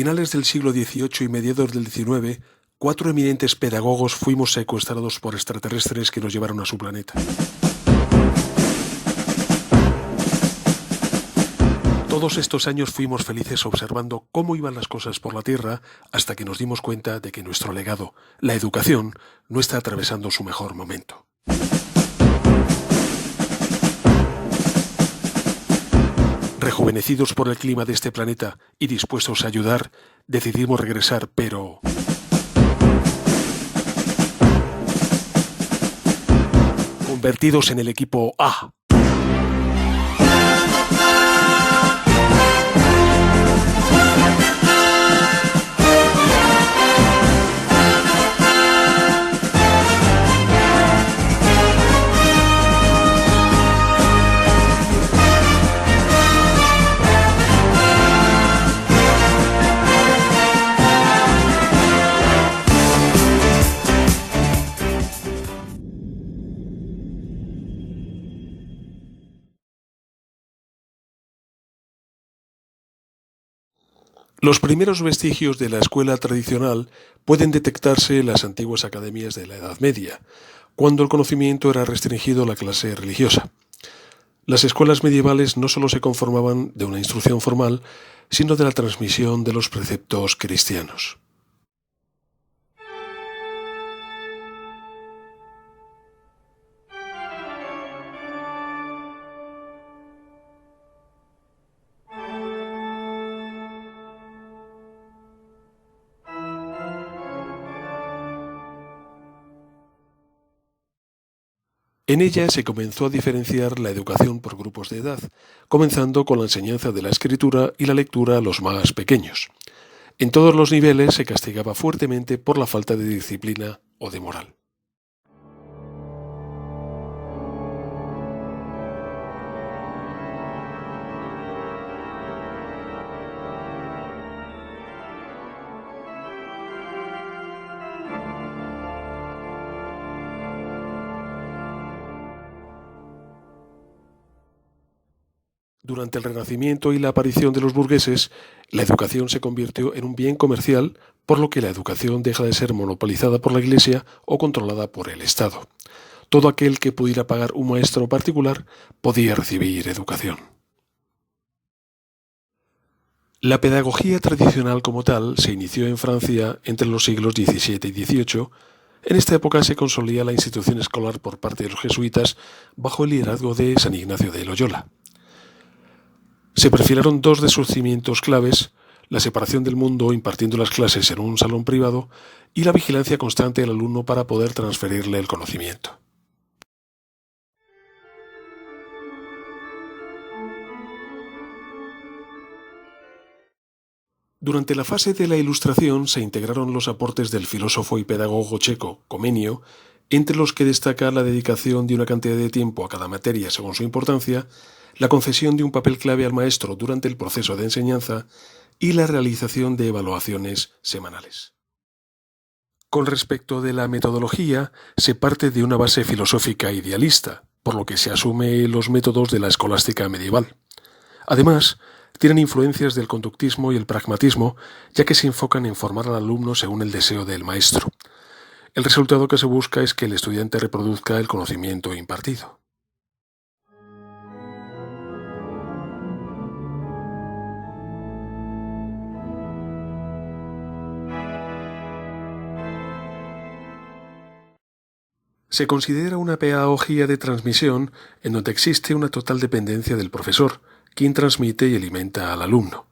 finales del siglo XVIII y mediados del XIX, 4 eminentes pedagogos fuimos secuestrados por extraterrestres que nos llevaron a su planeta. Todos estos años fuimos felices observando cómo iban las cosas por la Tierra hasta que nos dimos cuenta de que nuestro legado, la educación, no está atravesando su mejor momento. Rejuvenecidos por el clima de este planeta y dispuestos a ayudar, decidimos regresar, pero... convertidos en el equipo A. Los primeros vestigios de la escuela tradicional pueden detectarse en las antiguas academias de la Edad Media, cuando el conocimiento era restringido a la clase religiosa. Las escuelas medievales no solo se conformaban de una instrucción formal, sino de la transmisión de los preceptos cristianos. En ella se comenzó a diferenciar la educación por grupos de edad, comenzando con la enseñanza de la escritura y la lectura a los más pequeños. En todos los niveles se castigaba fuertemente por la falta de disciplina o de moral. Durante el Renacimiento y la aparición de los burgueses, la educación se convirtió en un bien comercial, por lo que la educación deja de ser monopolizada por la Iglesia o controlada por el Estado. Todo aquel que pudiera pagar un maestro particular podía recibir educación. La pedagogía tradicional como tal se inició en Francia entre los siglos XVII y XVIII. En esta época se consolida la institución escolar por parte de los jesuitas bajo el liderazgo de San Ignacio de Loyola. Se perfilaron dos de sus cimientos claves: la separación del mundo impartiendo las clases en un salón privado y la vigilancia constante del alumno para poder transferirle el conocimiento. Durante la fase de la Ilustración se integraron los aportes del filósofo y pedagogo checo Comenio, entre los que destaca la dedicación de una cantidad de tiempo a cada materia según su importancia, la concesión de un papel clave al maestro durante el proceso de enseñanza y la realización de evaluaciones semanales. Con respecto de la metodología, se parte de una base filosófica idealista, por lo que se asume los métodos de la escolástica medieval. Además, tienen influencias del conductismo y el pragmatismo, ya que se enfocan en formar al alumno según el deseo del maestro. El resultado que se busca es que el estudiante reproduzca el conocimiento impartido. Se considera una pedagogía de transmisión en donde existe una total dependencia del profesor, quien transmite y alimenta al alumno.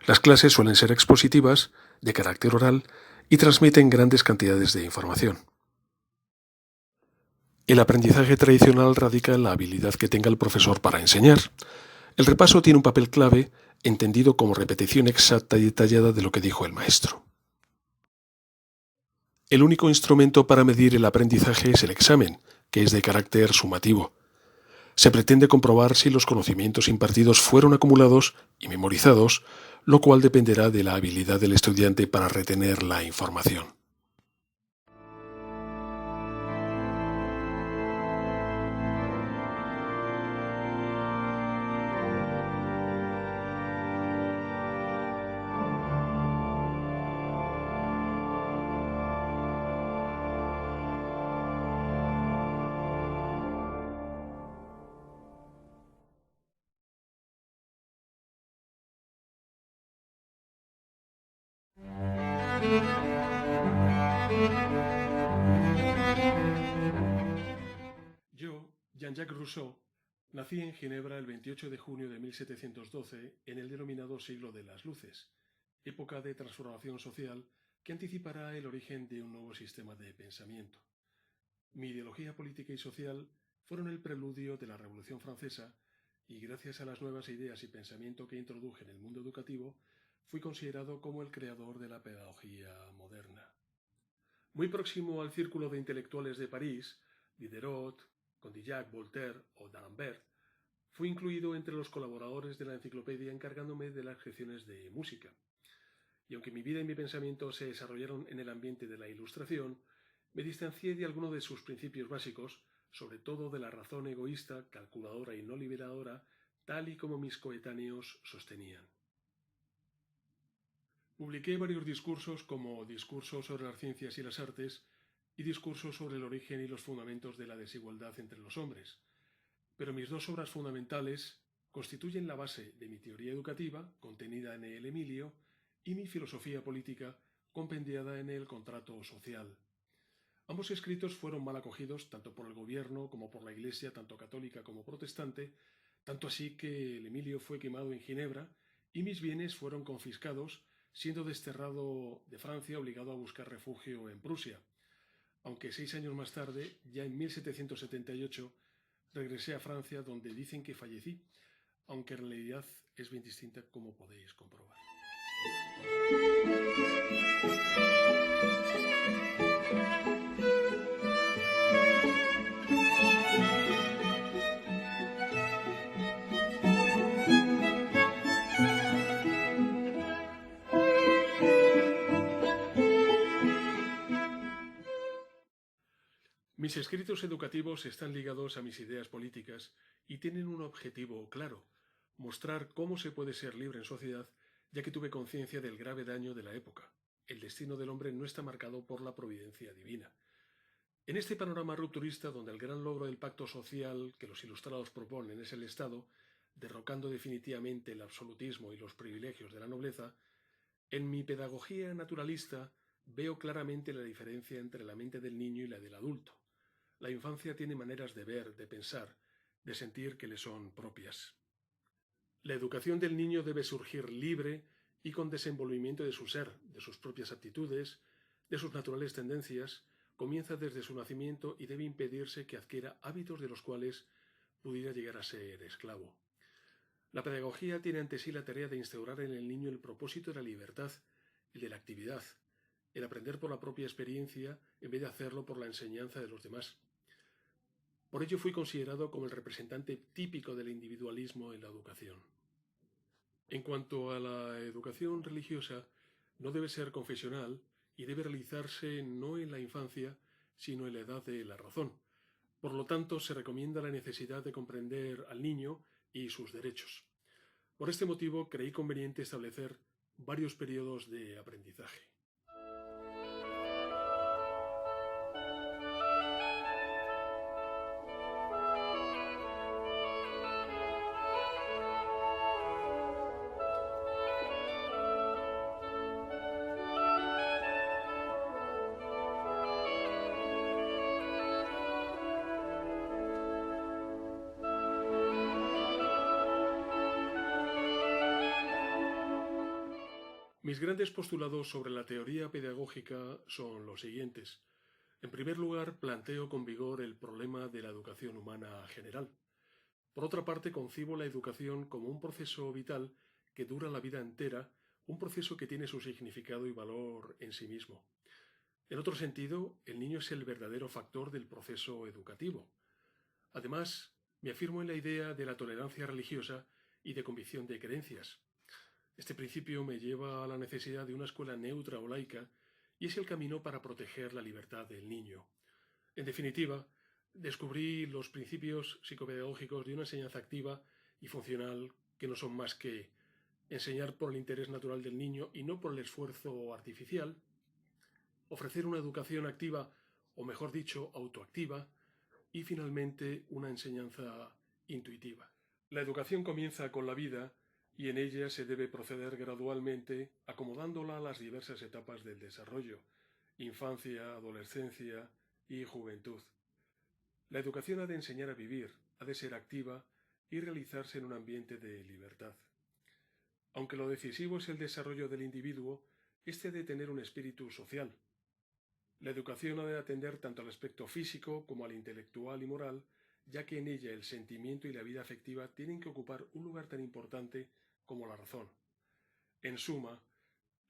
Las clases suelen ser expositivas, de carácter oral, y transmiten grandes cantidades de información. El aprendizaje tradicional radica en la habilidad que tenga el profesor para enseñar. El repaso tiene un papel clave, entendido como repetición exacta y detallada de lo que dijo el maestro. El único instrumento para medir el aprendizaje es el examen, que es de carácter sumativo. Se pretende comprobar si los conocimientos impartidos fueron acumulados y memorizados, lo cual dependerá de la habilidad del estudiante para retener la información. Jean-Jacques Rousseau nació en Ginebra el 28 de junio de 1712 en el denominado siglo de las luces, época de transformación social que anticipará el origen de un nuevo sistema de pensamiento. Mi ideología política y social fueron el preludio de la Revolución Francesa y gracias a las nuevas ideas y pensamiento que introduje en el mundo educativo, fui considerado como el creador de la pedagogía moderna. Muy próximo al círculo de intelectuales de París, Diderot, Condillac, Voltaire o d'Alembert, fui incluido entre los colaboradores de la enciclopedia encargándome de las secciones de música. Y aunque mi vida y mi pensamiento se desarrollaron en el ambiente de la Ilustración, me distancié de algunos de sus principios básicos, sobre todo de la razón egoísta, calculadora y no liberadora, tal y como mis coetáneos sostenían. Publiqué varios discursos como Discurso sobre las ciencias y las artes y Discurso sobre el origen y los fundamentos de la desigualdad entre los hombres, pero mis dos obras fundamentales constituyen la base de mi teoría educativa, contenida en el Emilio, y mi filosofía política, compendiada en el Contrato Social. Ambos escritos fueron mal acogidos tanto por el gobierno como por la Iglesia, tanto católica como protestante, tanto así que el Emilio fue quemado en Ginebra y mis bienes fueron confiscados, siendo desterrado de Francia obligado a buscar refugio en Prusia. Aunque 6 años más tarde, ya en 1778, regresé a Francia donde dicen que fallecí, aunque en realidad es bien distinta como podéis comprobar. Mis escritos educativos están ligados a mis ideas políticas y tienen un objetivo claro: mostrar cómo se puede ser libre en sociedad, ya que tuve conciencia del grave daño de la época. El destino del hombre no está marcado por la providencia divina. En este panorama rupturista, donde el gran logro del pacto social que los ilustrados proponen es el Estado, derrocando definitivamente el absolutismo y los privilegios de la nobleza, en mi pedagogía naturalista veo claramente la diferencia entre la mente del niño y la del adulto. La infancia tiene maneras de ver, de pensar, de sentir que le son propias. La educación del niño debe surgir libre y con desenvolvimiento de su ser, de sus propias aptitudes, de sus naturales tendencias, comienza desde su nacimiento y debe impedirse que adquiera hábitos de los cuales pudiera llegar a ser esclavo. La pedagogía tiene ante sí la tarea de instaurar en el niño el propósito de la libertad, el de la actividad, el aprender por la propia experiencia en vez de hacerlo por la enseñanza de los demás. Por ello fui considerado como el representante típico del individualismo en la educación. En cuanto a la educación religiosa, no debe ser confesional y debe realizarse no en la infancia, sino en la edad de la razón. Por lo tanto, se recomienda la necesidad de comprender al niño y sus derechos. Por este motivo, creí conveniente establecer varios periodos de aprendizaje. Mis grandes postulados sobre la teoría pedagógica son los siguientes. En primer lugar, planteo con vigor el problema de la educación humana general. Por otra parte, concibo la educación como un proceso vital que dura la vida entera, un proceso que tiene su significado y valor en sí mismo. En otro sentido, el niño es el verdadero factor del proceso educativo. Además, me afirmo en la idea de la tolerancia religiosa y de convicción de creencias. Este principio me lleva a la necesidad de una escuela neutra o laica y es el camino para proteger la libertad del niño. En definitiva, descubrí los principios psicopedagógicos de una enseñanza activa y funcional que no son más que enseñar por el interés natural del niño y no por el esfuerzo artificial, ofrecer una educación activa, o mejor dicho, autoactiva, y finalmente una enseñanza intuitiva. La educación comienza con la vida y en ella se debe proceder gradualmente, acomodándola a las diversas etapas del desarrollo: infancia, adolescencia y juventud. La educación ha de enseñar a vivir, ha de ser activa y realizarse en un ambiente de libertad. Aunque lo decisivo es el desarrollo del individuo, éste ha de tener un espíritu social. La educación ha de atender tanto al aspecto físico como al intelectual y moral, ya que en ella el sentimiento y la vida afectiva tienen que ocupar un lugar tan importante como la razón. En suma,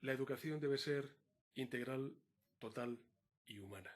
la educación debe ser integral, total y humana.